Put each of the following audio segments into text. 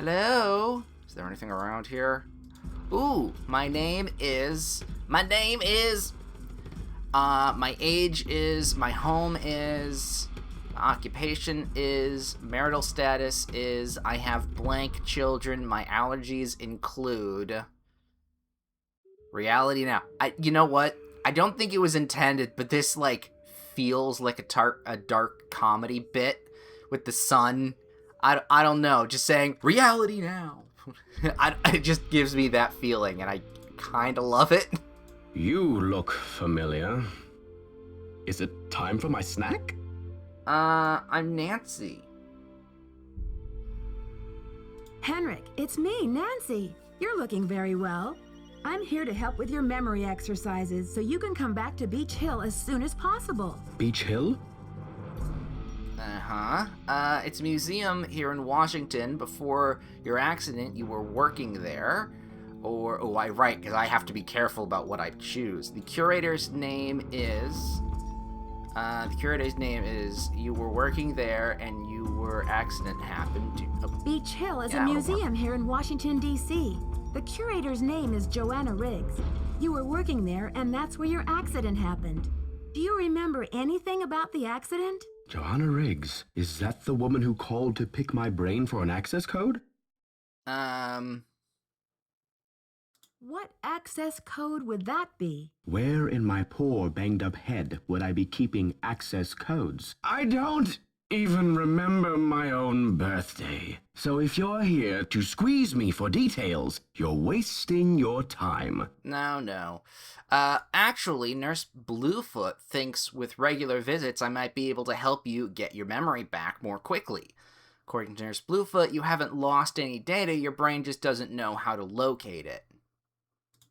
Hello? Is there anything around here? Ooh, my age is, my home is, my occupation is, marital status is, I have blank children, my allergies include. Reality now. You know what? I don't think it was intended, but this, feels like a dark comedy bit with the sun. I don't know, just saying, reality now. It just gives me that feeling, and I kind of love it. You look familiar. Is it time for my snack? I'm Nancy. Henrik, it's me, Nancy. You're looking very well. I'm here to help with your memory exercises so you can come back to Beach Hill as soon as possible. Beach Hill? It's a museum here in Washington. Before your accident, you were working there. Right, because I have to be careful about what I choose. The curator's name is, you were working there and your accident happened. Beach Hill is a museum here in Washington, D.C. The curator's name is Joanna Riggs. You were working there and that's where your accident happened. Do you remember anything about the accident? Joanna Riggs. Is that the woman who called to pick my brain for an access code? What access code would that be? Where in my poor banged-up head would I be keeping access codes? I don't even remember my own birthday. So if you're here to squeeze me for details, you're wasting your time. No. Actually, Nurse Bluefoot thinks with regular visits I might be able to help you get your memory back more quickly. According to Nurse Bluefoot, you haven't lost any data, your brain just doesn't know how to locate it.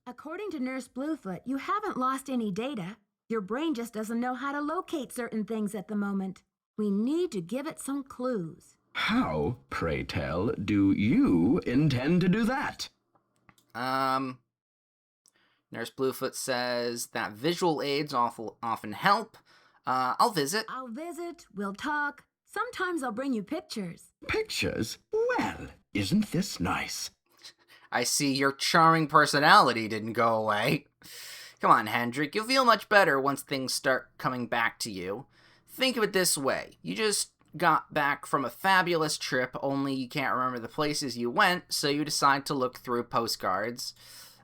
According to Nurse Bluefoot, you haven't lost any data. Your brain just doesn't know how to locate certain things at the moment. We need to give it some clues. How, pray tell, do you intend to do that? Nurse Bluefoot says that visual aids often help. I'll visit. We'll talk. Sometimes I'll bring you pictures. Pictures? Well, isn't this nice? I see your charming personality didn't go away. Come on, Hendrik, you'll feel much better once things start coming back to you. Think of it this way. You just got back from a fabulous trip, only you can't remember the places you went, so you decide to look through postcards.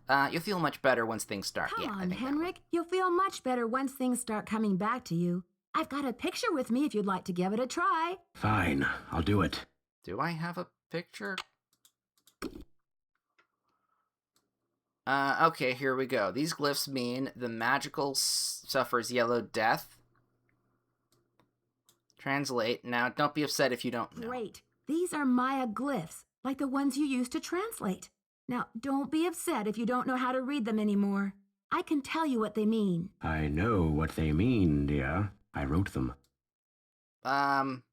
You'll feel much better once things start. Come on, Henrik. You'll feel much better once things start coming back to you. I've got a picture with me if you'd like to give it a try. Fine, I'll do it. Do I have a picture? Okay, here we go. These glyphs mean the magical suffers yellow death. Translate. Now, don't be upset if you don't know. Great. These are Maya glyphs, like the ones you used to translate. Now, don't be upset if you don't know how to read them anymore. I can tell you what they mean. I know what they mean, dear. I wrote them. I'm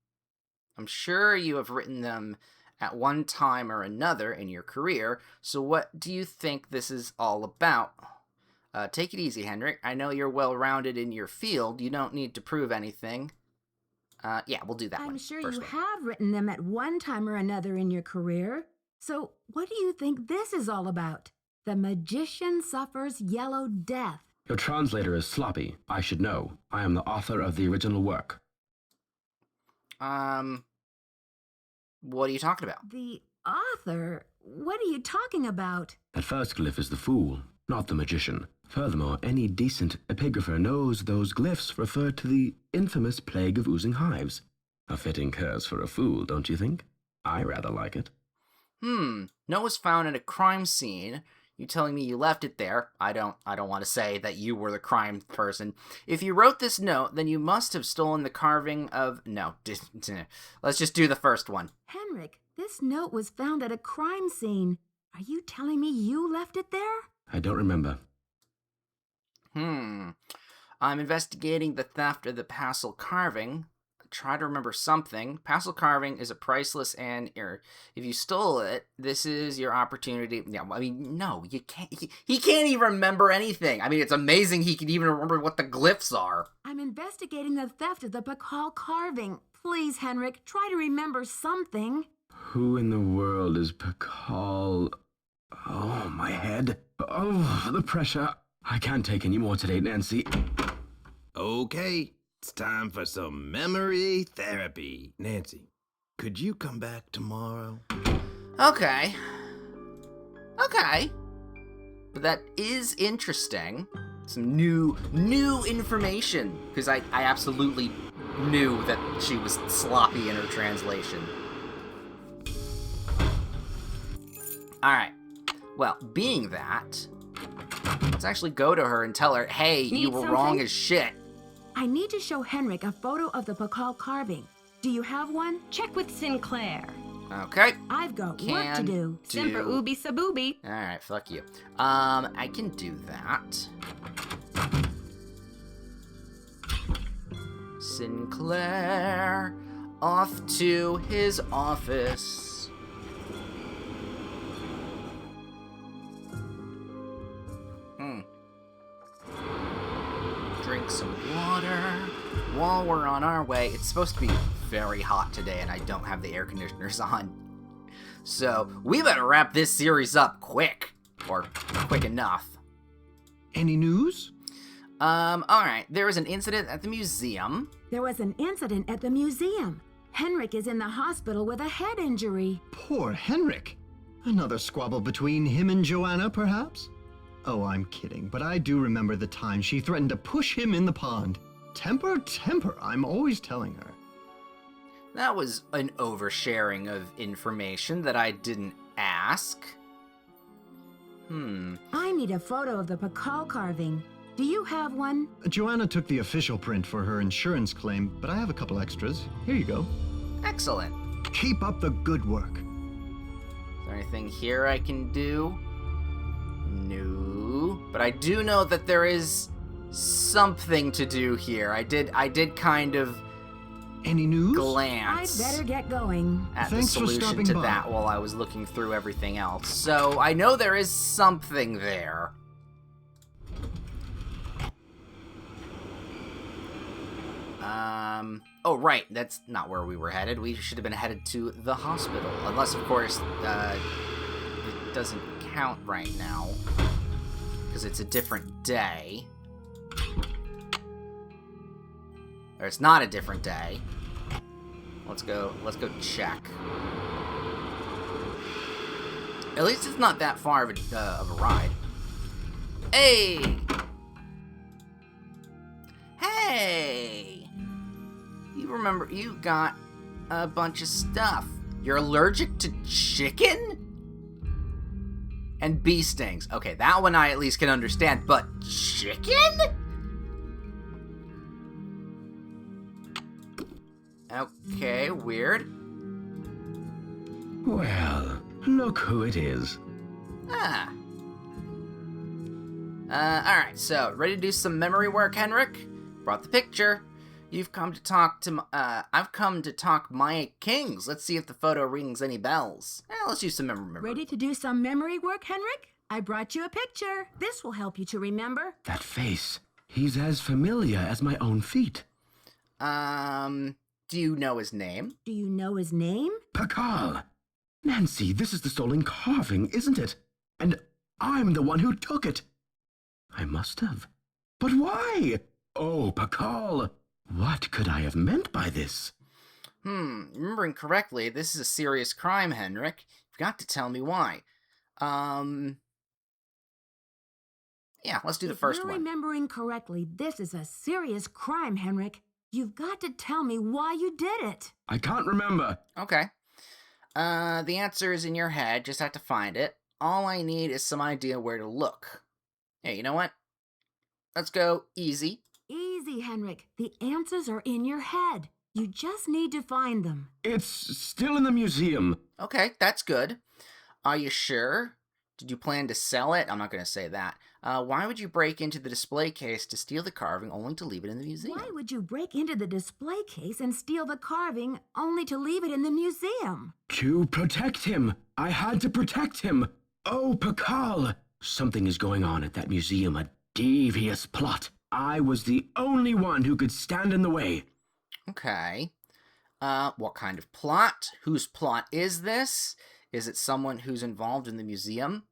sure you have written them at one time or another in your career, so what do you think this is all about? Take it easy, Hendrik. I know you're well-rounded in your field. You don't need to prove anything. Yeah, we'll do that one. I'm sure you have written them at one time or another in your career. So what do you think this is all about? The magician suffers yellow death. Your translator is sloppy. I should know. I am the author of the original work. What are you talking about? The author? What are you talking about? That first glyph is the fool, not the magician. Furthermore, any decent epigrapher knows those glyphs refer to the infamous plague of oozing hives. A fitting curse for a fool, don't you think? I rather like it. Note was found at a crime scene. You telling me you left it there? I don't want to say that you were the crime person. If you wrote this note, then you must have stolen the carving of... No, let's just do the first one. Henrik, this note was found at a crime scene. Are you telling me you left it there? I don't remember. I'm investigating the theft of the Passel carving. Try to remember something. Passel carving is a priceless and if you stole it, this is your opportunity. Yeah, I mean, no, you can't. He can't even remember anything. I mean, it's amazing he can even remember what the glyphs are. I'm investigating the theft of the Pakal carving. Please, Henrik, try to remember something. Who in the world is Pakal? Oh, my head. Oh, the pressure. I can't take any more today, Nancy. Okay, it's time for some memory therapy. Nancy, could you come back tomorrow? Okay. Okay. But that is interesting. Some new information. Because I absolutely knew that she was sloppy in her translation. Alright. Well, being that, let's actually go to her and tell her, hey, you were wrong as shit. I need to show Henrik a photo of the Pakal carving. Do you have one? Check with Sinclair. Okay. I've got work to do. Semper ubi sabubi. Alright, fuck you. I can do that. Sinclair, off to his office. Drink some water while we're on our way. It's supposed to be very hot today, and I don't have the air conditioners on. So, we better wrap this series up quick. Or quick enough. Any news? Alright. There was an incident at the museum. There was an incident at the museum. Henrik is in the hospital with a head injury. Poor Henrik. Another squabble between him and Joanna, perhaps? Oh, I'm kidding, but I do remember the time she threatened to push him in the pond. Temper, temper, I'm always telling her. That was an oversharing of information that I didn't ask. I need a photo of the Pakal carving. Do you have one? Joanna took the official print for her insurance claim, but I have a couple extras. Here you go. Excellent. Keep up the good work. Is there anything here I can do? No. But I do know that there is something to do here. I did kind of Any news? glance I'd better get going. at Thanks the for solution stopping to by. that while I was looking through everything else. So I know there is something there. Oh, right, that's not where we were headed. We should have been headed to the hospital. Unless, of course, it doesn't count right now. Because it's a different day. Or it's not a different day. Let's go check. At least it's not that far of a ride. Hey! Hey! You remember, you got a bunch of stuff. You're allergic to chicken? And bee stings. Okay, that one I at least can understand, but chicken? Okay, weird. Well, look who it is. Ah. Alright, so, ready to do some memory work, Henrik? Brought the picture. You've come to talk to, I've come to talk Maya Kings. Let's see if the photo rings any bells. Let's do some memory work. Ready to do some memory work, Henrik? I brought you a picture. This will help you to remember. That face. He's as familiar as my own feet. Do you know his name? Do you know his name? Pakal. Nancy, this is the stolen carving, isn't it? And I'm the one who took it. I must have. But why? Oh, Pakal. What could I have meant by this? Remembering correctly, this is a serious crime, Henrik. You've got to tell me why. Yeah, let's do the first If one. you're remembering correctly, this is a serious crime, Henrik. You've got to tell me why you did it. I can't remember. Okay. The answer is in your head, just have to find it. All I need is some idea where to look. Hey, you know what? Let's go easy. Easy, Henrik. The answers are in your head. You just need to find them. It's still in the museum. Okay, that's good. Are you sure? Did you plan to sell it? I'm not going to say that. Why would you break into the display case to steal the carving only to leave it in the museum? Why would you break into the display case and steal the carving only to leave it in the museum? To protect him. I had to protect him. Oh, Pakal. Something is going on at that museum, a devious plot. I was the only one who could stand in the way. Okay. What kind of plot? Whose plot is this? Is it someone who's involved in the museum?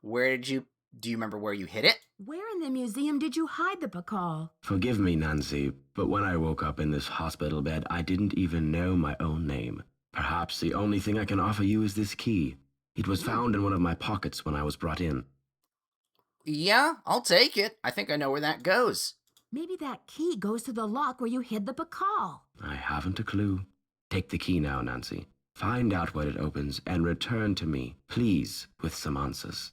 Do you remember where you hid it? Where in the museum did you hide the Pakal? Forgive me, Nancy, but when I woke up in this hospital bed, I didn't even know my own name. Perhaps the only thing I can offer you is this key. It was found in one of my pockets when I was brought in. Yeah, I'll take it. I think I know where that goes. Maybe that key goes to the lock where you hid the Pakal. I haven't a clue. Take the key now, Nancy. Find out what it opens and return to me, please, with some answers.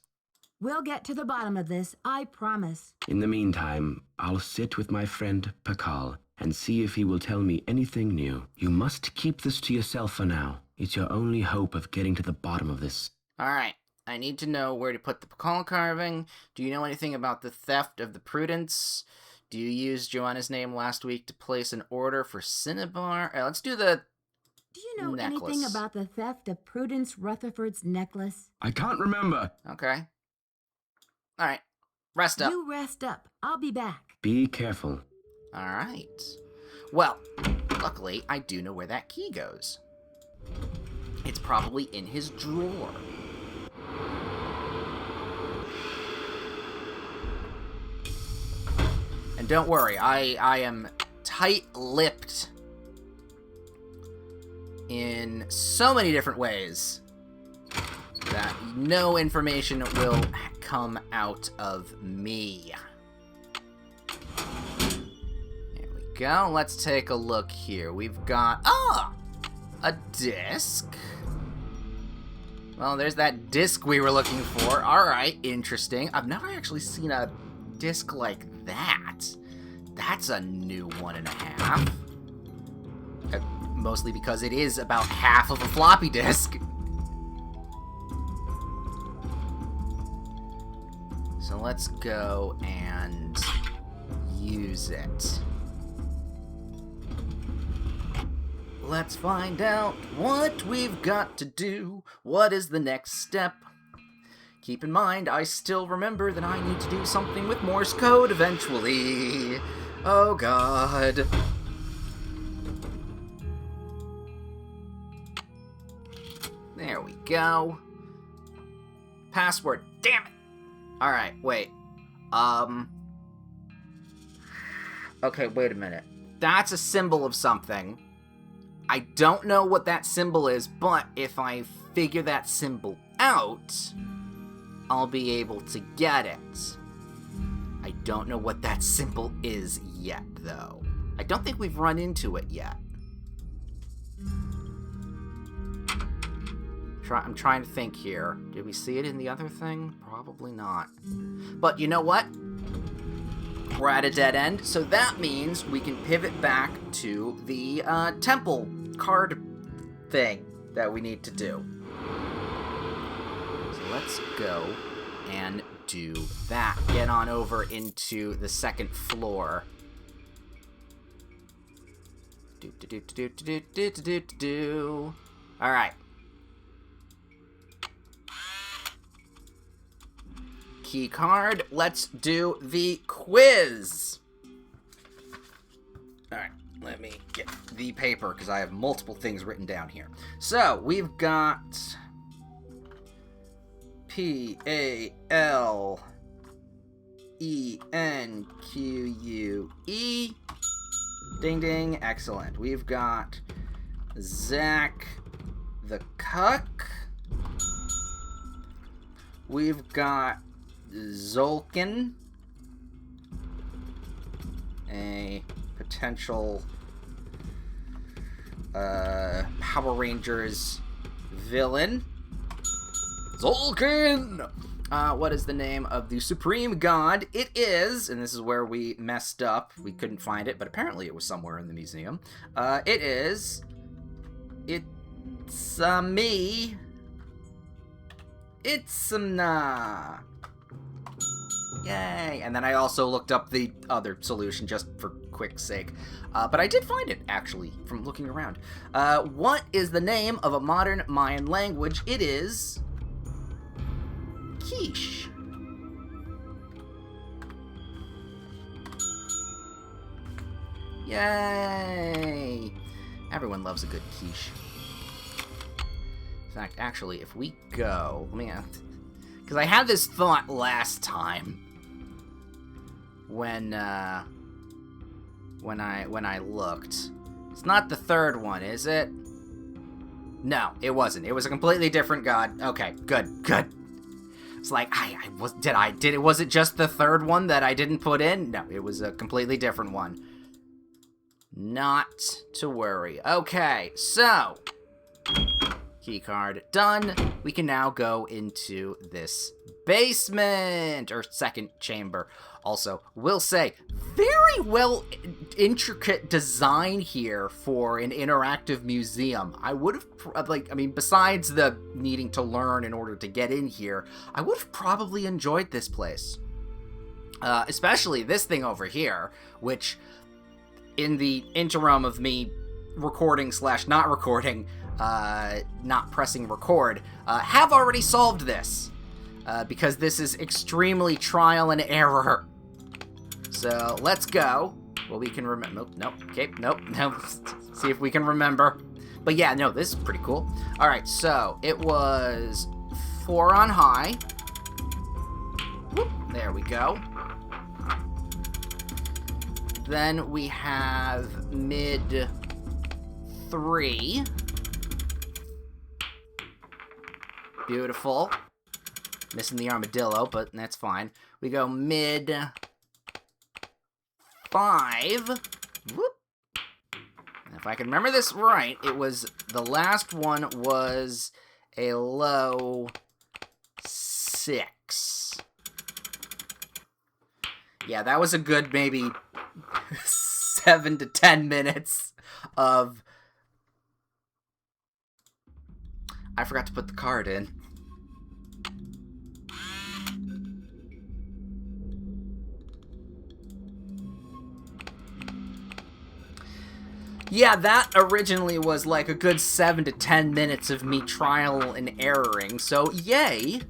We'll get to the bottom of this, I promise. In the meantime, I'll sit with my friend Pakal and see if he will tell me anything new. You must keep this to yourself for now. It's your only hope of getting to the bottom of this. All right. I need to know where to put the Pakal carving. Do you know anything about the theft of the Prudence? Do you use Joanna's name last week to place an order for Cinnabar? Let's do the Do you know necklace. anything about the theft of Prudence Rutherford's necklace? I can't remember. Okay. All right. Rest up. You rest up. I'll be back. Be careful. All right. Well, luckily, I do know where that key goes. It's probably in his drawer. And don't worry, I am tight-lipped in so many different ways that no information will come out of me. There we go. Let's take a look here. We've got, a disc. Well, there's that disc we were looking for. All right, interesting. I've never actually seen a disc like that. That's a new 1.5. Mostly because it is about half of a floppy disk. So let's go and use it. Let's find out what we've got to do. What is the next step? Keep in mind, I still remember that I need to do something with Morse code eventually. Oh god. There we go. Password. Damn it. Alright, wait. Okay, wait a minute. That's a symbol of something. I don't know what that symbol is, but if I figure that symbol out, I'll be able to get it. I don't know what that symbol is yet, though. I don't think we've run into it yet. I'm trying to think here. Did we see it in the other thing? Probably not. But you know what? We're at a dead end, so that means we can pivot back to the temple card thing that we need to do. So let's go and do that. Get on over into the second floor. All right. Key card. Let's do the quiz. All right, let me get the paper because I have multiple things written down here. So we've got P-A-L-E-N-Q-U-E. Ding ding, excellent. We've got Zach the Cuck. We've got Zolkin, a potential Power Rangers villain. Zolkin! What is the name of the Supreme God? It is, and this is where we messed up. We couldn't find it, but apparently it was somewhere in the museum. It's me. It's Yay! And then I also looked up the other solution just for quick sake. But I did find it, actually, from looking around. What is the name of a modern Mayan language? It is Quiche. Yay! Everyone loves a good quiche. In fact, actually, if we go... Let me... Because I had this thought last time when I looked. It's not the third one, is it? No, it wasn't. It was a completely different god. Okay, good. It's like, was it just the third one that I didn't put in? No, it was a completely different one. Not to worry. Okay, so... Keycard done. We can now go into this basement, or second chamber. Also, will say, very well intricate design here for an interactive museum. I would have, besides the needing to learn in order to get in here, I would have probably enjoyed this place. Especially this thing over here, which, in the interim of me recording / not recording, not pressing record, have already solved this. Because this is extremely trial and error. So, let's go. Well, we can remember. Nope. Okay, nope. See if we can remember. But yeah, no, this is pretty cool. Alright, so, it was 4 on high. Whoop, there we go. Then we have mid 3. Beautiful. Missing the armadillo, but that's fine. We go mid 5. Whoop. If I can remember this right, it was the last one was a low 6. Yeah, that was a good maybe 7 to 10 minutes of... I forgot to put the card in. Yeah, that originally was like a good 7 to 10 minutes of me trial and erroring, so yay!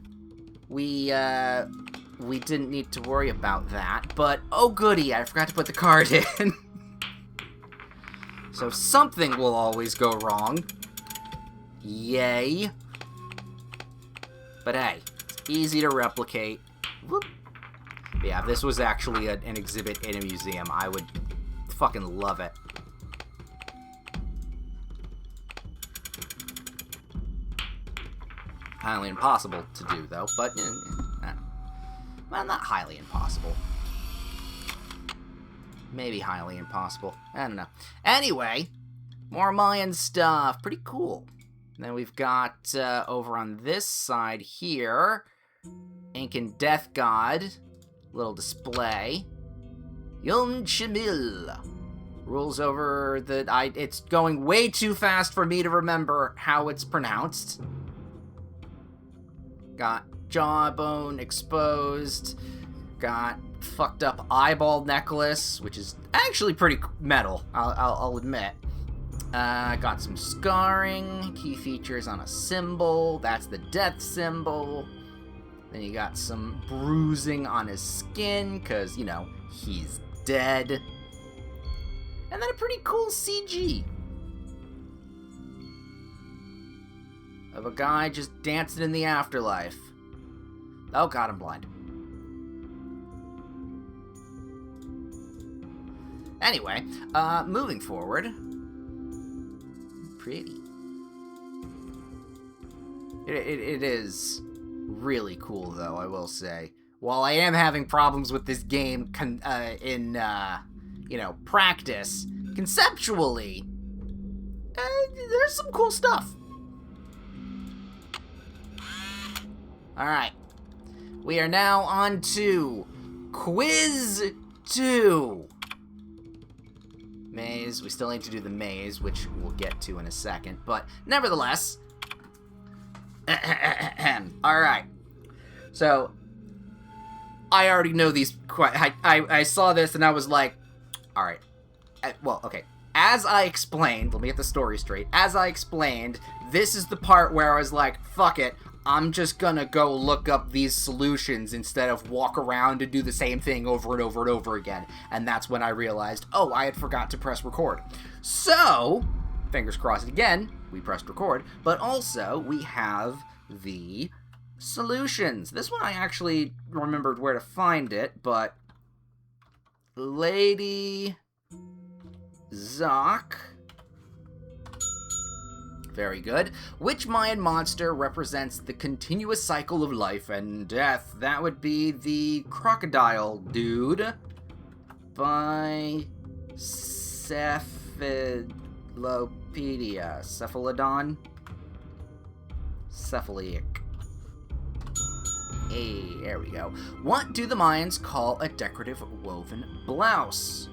We didn't need to worry about that, but oh goody, I forgot to put the card in. So something will always go wrong. Yay. But hey, it's easy to replicate. Whoop. Yeah, if this was actually an exhibit in a museum, I would fucking love it. Highly impossible to do, though, but... well, not highly impossible. Maybe highly impossible. I don't know. Anyway, more Mayan stuff. Pretty cool. Then we've got, over on this side here, Incan Death God. Little display. Yom Chimil. Rules over the... it's going way too fast for me to remember how it's pronounced. Got jawbone exposed. Got fucked up eyeball necklace, which is actually pretty metal, I'll admit. Got some scarring, key features on a symbol. That's the death symbol. Then you got some bruising on his skin, because, you know, he's dead. And then a pretty cool CG of a guy just dancing in the afterlife. Oh god, I'm blind. Anyway, moving forward. Pretty. It is really cool, though, I will say. While I am having problems with this game in practice, conceptually, there's some cool stuff. Alright. We are now on to Quiz 2. Maze. We still need to do the maze, which we'll get to in a second. But, nevertheless... Alright. So, I already know these quite... I saw this and I was like... Alright. Well, okay. As I explained... Let me get the story straight. As I explained, this is the part where I was like, fuck it. I'm just gonna go look up these solutions instead of walk around and do the same thing over and over and over again. And that's when I realized, oh, I had forgot to press record. So, fingers crossed again, we pressed record, but also we have the solutions. This one I actually remembered where to find it, but Lady Zoc. Very good. Which Mayan monster represents the continuous cycle of life and death? That would be the crocodile dude by Cephalopedia. Cephalodon? Cephalic. Hey, there we go. What do the Mayans call a decorative woven blouse?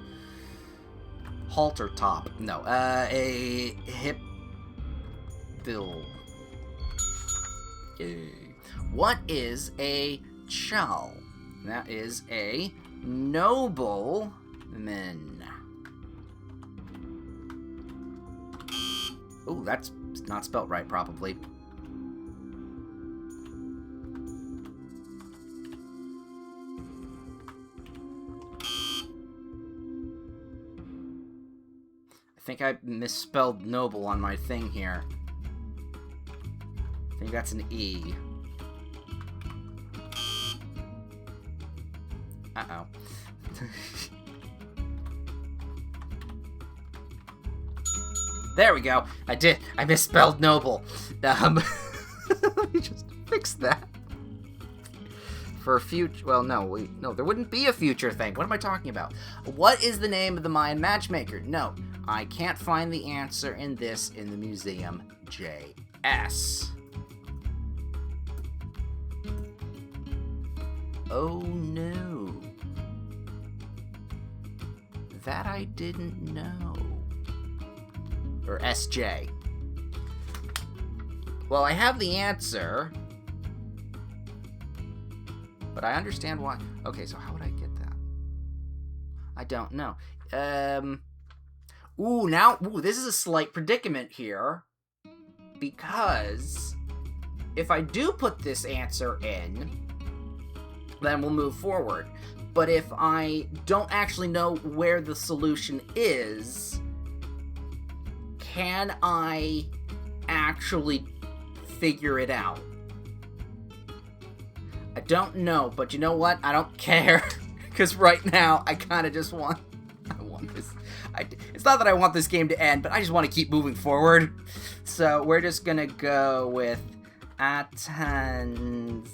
Halter top. No, a hip bill. What is a chal? That is a nobleman. Ooh, that's not spelt right, probably. I think I misspelled noble on my thing here. I think that's an E. Uh-oh. There we go. I misspelled noble. Let me just fix that. For a future... Well, no, there wouldn't be a future thing. What am I talking about? What is the name of the Mayan matchmaker? No, I can't find the answer in the museum. JS. Oh no. That I didn't know. Or SJ. Well, I have the answer. But I understand why. Okay, so how would I get that? I don't know. Ooh, this is a slight predicament here. Because if I do put this answer in, then we'll move forward. But if I don't actually know where the solution is, can I actually figure it out? I don't know, but you know what? I don't care. Because right now, I kind of just want... I want this... It's not that I want this game to end, but I just want to keep moving forward. So we're just going to go with Atanzahab...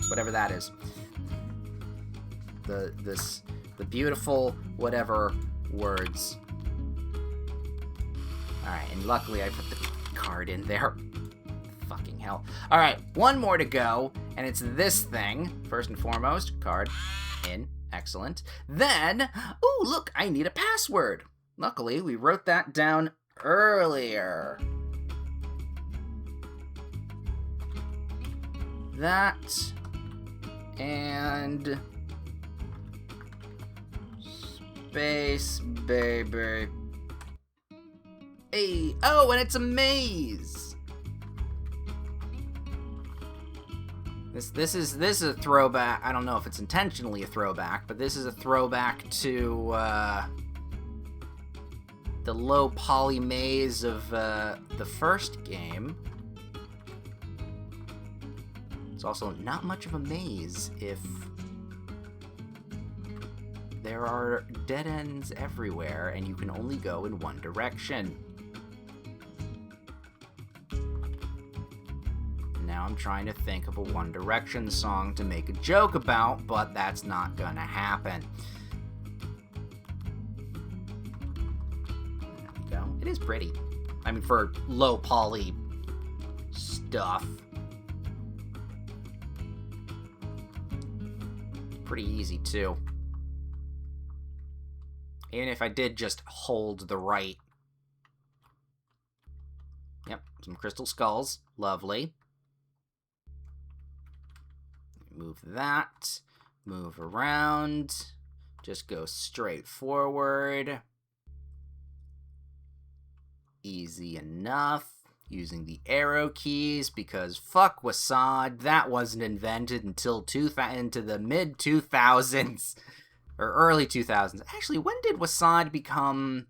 Whatever that is. The beautiful whatever words. Alright, and luckily I put the card in there. Fucking hell. Alright, one more to go, and it's this thing. First and foremost, card in. Excellent. Then, ooh, look, I need a password. Luckily, we wrote that down earlier. That, and space, baby. Hey, oh, and it's a maze. This is a throwback. I don't know if it's intentionally a throwback, but this is a throwback to the low poly maze of the first game. It's also not much of a maze if there are dead ends everywhere and you can only go in one direction. Now I'm trying to think of a One Direction song to make a joke about, but that's not gonna happen. There we go. It is pretty. I mean, for low poly stuff. Pretty easy, too. Even if I did just hold the right. Yep, some crystal skulls. Lovely. Move that. Move around. Just go straight forward. Easy enough. Using the arrow keys, because fuck Wasad, that wasn't invented until into the mid-2000s. Or early 2000s. Actually, when did Wasad become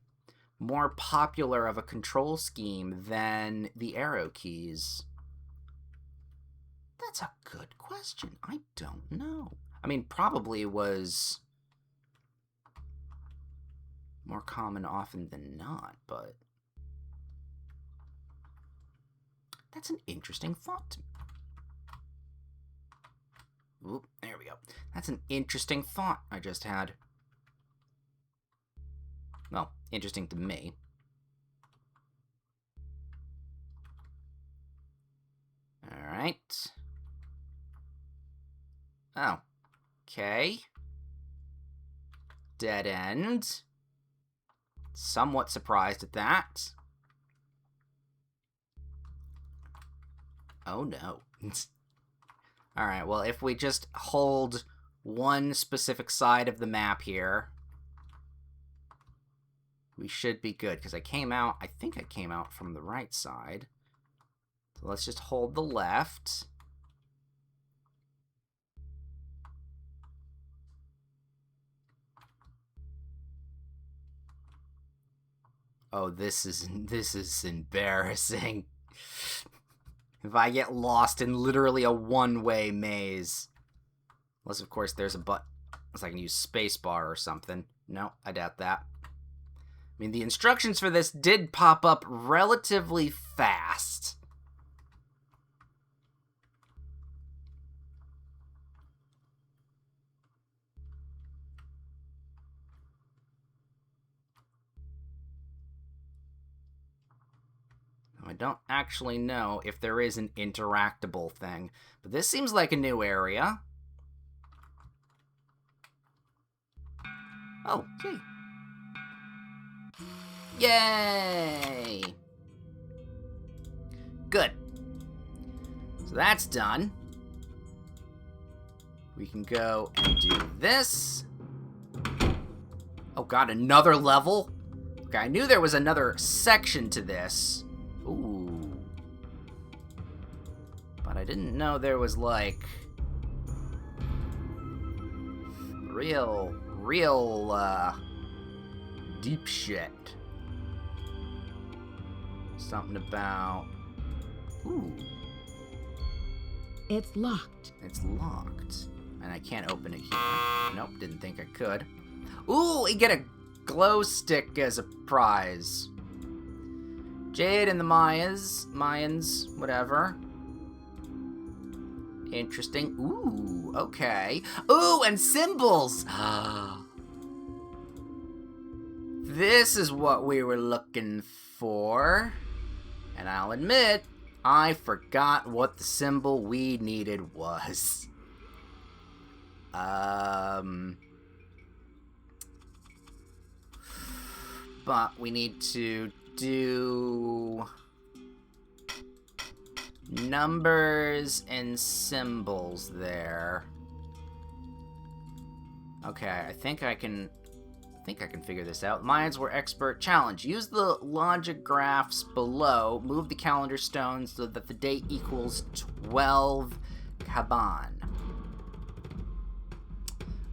more popular of a control scheme than the arrow keys? That's a good question. I don't know. I mean, probably was more common often than not, but that's an interesting thought to me. Oop, there we go. That's an interesting thought I just had. Well, interesting to me. Alright. Oh. Okay. Dead end. Somewhat surprised at that. Oh no. Alright, well, if we just hold one specific side of the map here, we should be good, because I think I came out from the right side. So let's just hold the left. Oh, this is embarrassing. If I get lost in literally a one-way maze. Unless, of course, there's a button. Unless I can use spacebar or something. No, I doubt that. I mean, the instructions for this did pop up relatively fast. I don't actually know if there is an interactable thing, but this seems like a new area. Oh, gee. Yay! Good. So that's done. We can go and do this. Oh god, another level? Okay, I knew there was another section to this. Ooh. But I didn't know there was, like, real, deep shit. Something about... Ooh. It's locked. It's locked. And I can't open it here. Nope, didn't think I could. Ooh, we get a glow stick as a prize. Jade and the Mayans, whatever. Interesting. Ooh, okay. Ooh, and symbols! This is what we were looking for. And I'll admit, I forgot what the symbol we needed was. But we need to do numbers and symbols there. Okay, I think I can figure this out. Mayans were expert. Challenge. Use the logic graphs below. Move the calendar stones so that the date equals 12 Kaban.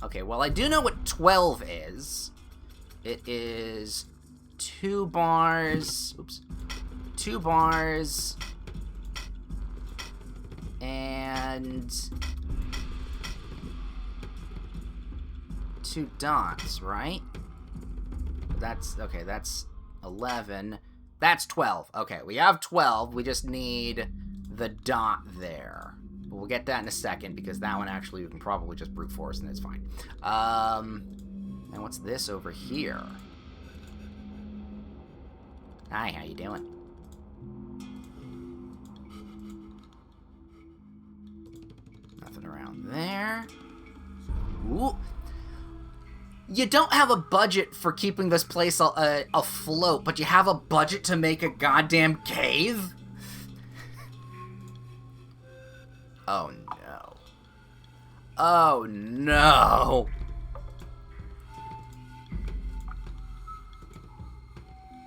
Okay, well, I do know what 12 is. It is 2 bars. Oops. 2 bars. And 2 dots, right? That's, okay, that's 11. That's 12. Okay, we have 12. We just need the dot there. We'll get that in a second, because that one actually we can probably just brute force and it's fine. And what's this over here? Hi, how you doing? Nothing around there. Ooh. You don't have a budget for keeping this place afloat, but you have a budget to make a goddamn cave? Oh no. Oh no.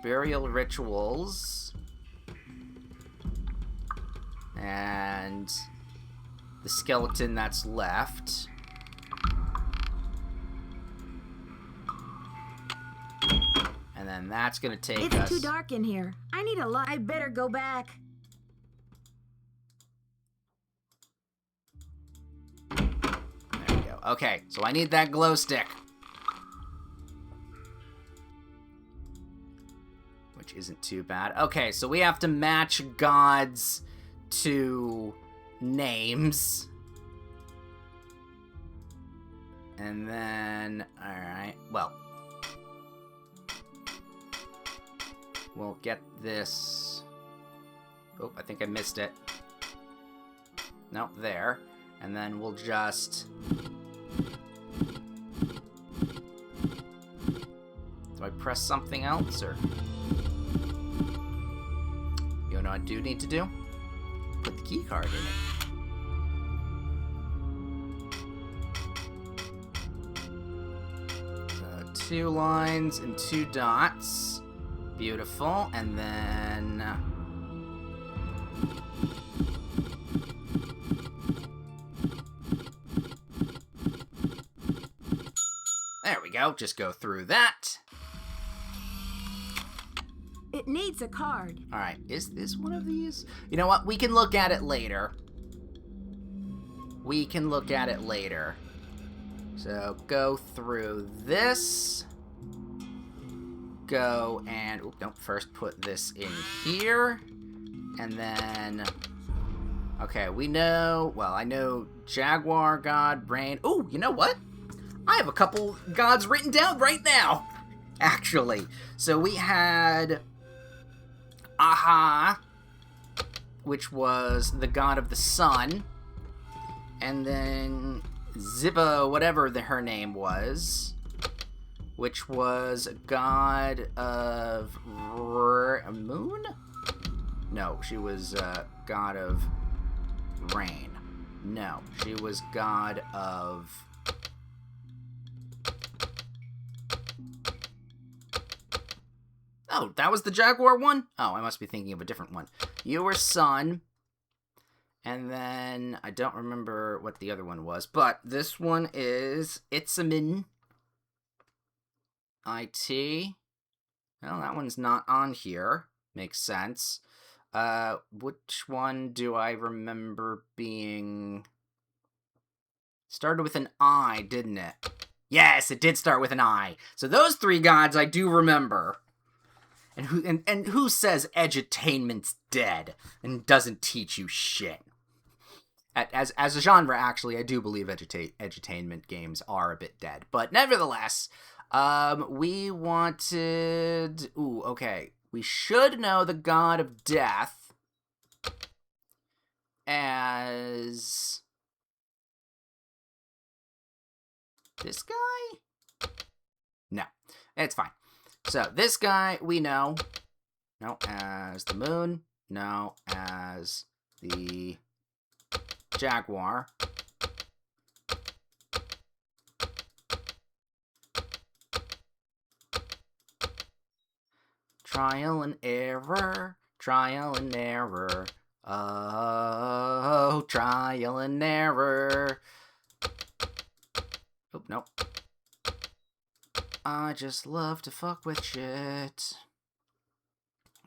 Burial rituals. And the skeleton that's left. then that's gonna take It's us... too dark in here. I need a light. I better go back. There we go. Okay, so I need that glow stick. Which isn't too bad. Okay, so we have to match gods to names. And then, alright, well. We'll get this. Oh, I think I missed it. Nope, there. And then we'll just... Do I press something else, or... You know what I do need to do? Put the key card in it. So 2 lines and 2 dots. Beautiful. And then... There we go. Just go through that. It needs a card. Alright, is this one of these? You know what? We can look at it later. We can look at it later. So, go through this. Go and... Oop, don't first put this in here. And then... Okay, we know... Well, I know Jaguar, God, Brain... Ooh, you know what? I have a couple gods written down right now. Actually. So, we had... Aha, which was the god of the sun, and then Zibba, whatever her name was, which was a god of moon? No, she was god of rain. No, she was god of... Oh, that was the Jaguar one? Oh, I must be thinking of a different one. You were sun. And then, I don't remember what the other one was. But this one is Itzamin. IT. Well, that one's not on here. Makes sense. Which one do I remember being... Started with an I, didn't it? Yes, it did start with an I. So those 3 gods I do remember. And who says edutainment's dead and doesn't teach you shit? As a genre, actually, I do believe edutainment games are a bit dead. But nevertheless, we wanted... Ooh, okay. We should know the god of death as... This guy? No, it's fine. So, this guy, we know. No, as the moon. No, as the jaguar. Trial and error. Trial and error. Oh, trial and error. Oh, nope. I just love to fuck with shit.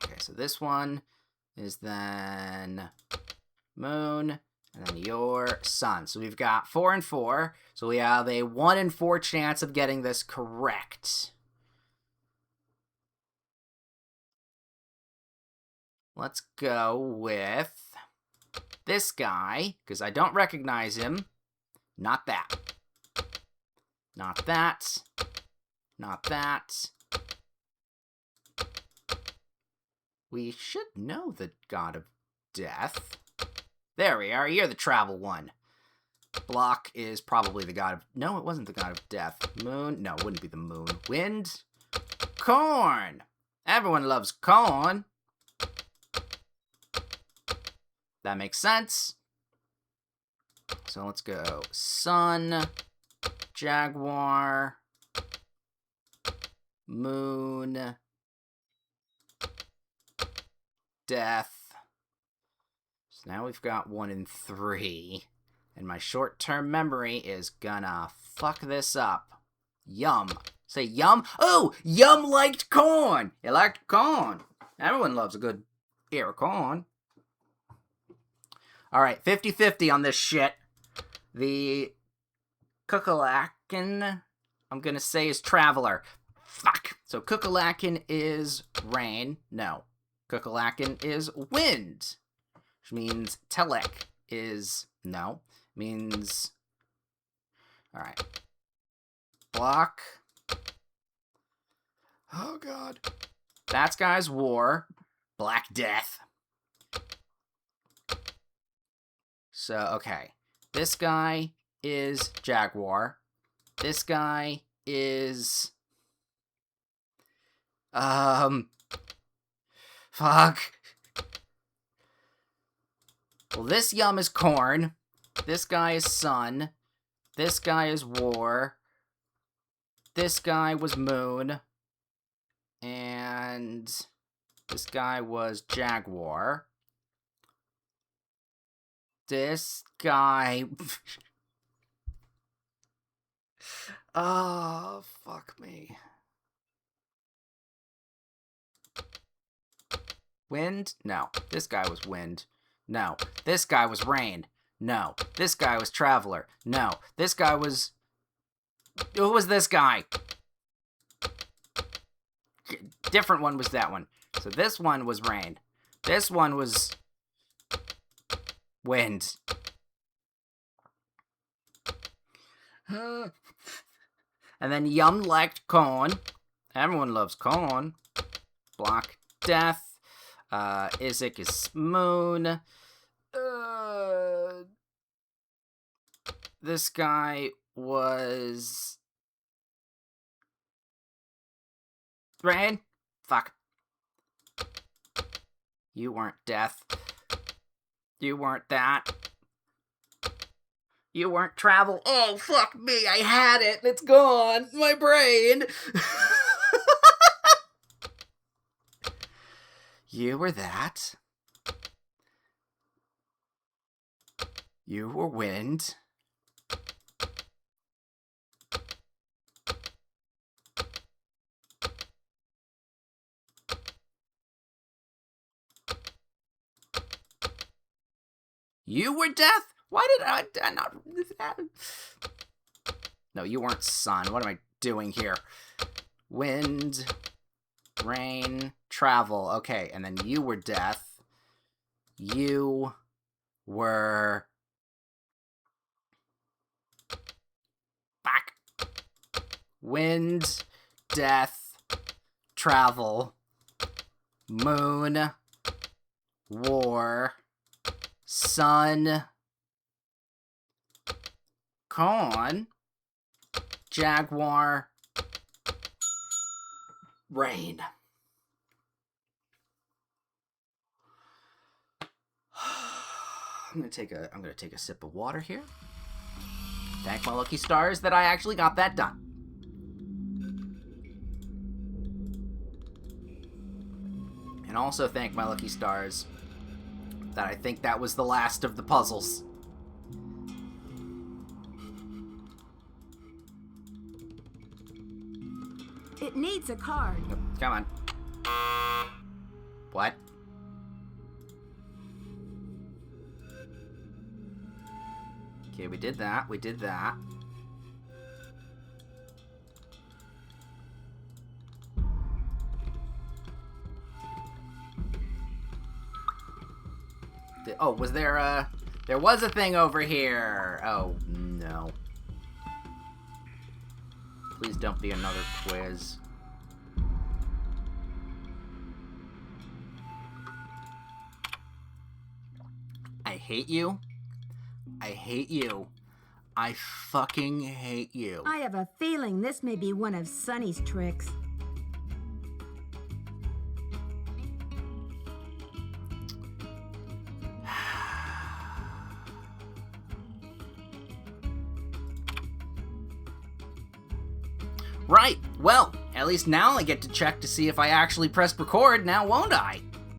Okay, so this one is then moon, and then your sun. So we've got 4 and 4. So we have a 1 in 4 chance of getting this correct. Let's go with this guy, because I don't recognize him. Not that. Not that. Not that. We should know the god of death. There we are. You're the travel one. Block is probably the god of... No, it wasn't the god of death. Moon? No, it wouldn't be the moon. Wind? Corn! Everyone loves corn. That makes sense. So let's go. Sun. Jaguar. Moon. Death. So now we've got 1 in 3. And my short-term memory is gonna fuck this up. Yum. Say Yum. Oh, Yum liked corn. He liked corn. Everyone loves a good ear of corn. Alright, 50-50 on this shit. The Kukalakin, I'm gonna say, is traveler. Fuck. So Kukalakin is rain. No. Kukalakin is wind. Which means Telek is no. Means... Alright. Block. Oh god. That guy's war. Black Death. So, okay. This guy is Jaguar. This guy is... Fuck. Well, this Yum is corn. This guy is sun. This guy is war. This guy was moon. And this guy was Jaguar. This guy... Oh, fuck me. Wind? No. This guy was wind. No. This guy was rain. No. This guy was traveler. No. This guy was... Who was this guy? Different one was that one. So this one was rain. This one was... wind. And then Yum liked corn. Everyone loves corn. Block Death. Isaac is moon. This guy was... rain? Fuck. You weren't death. You weren't that. You weren't travel. Oh, fuck me. I had it. It's gone. My brain. You were that. You were wind. You were death? Why did I not... No, you weren't sun. What am I doing here? Wind, rain, travel. Okay, and then you were death. You were... Back. Wind, death, travel, moon, war, sun, corn, jaguar, rain. I'm gonna take a sip of water here. Thank my lucky stars that I actually got that done. And also thank my lucky stars that I think that was the last of the puzzles. It needs a card. Come on. What? Okay, we did that. We did that. Oh, was there a... There was a thing over here. Oh, no. Please don't be another quiz. I hate you. I hate you. I fucking hate you. I have a feeling this may be one of Sunny's tricks. Right. Well, at least now I get to check to see if I actually pressed record now, won't I?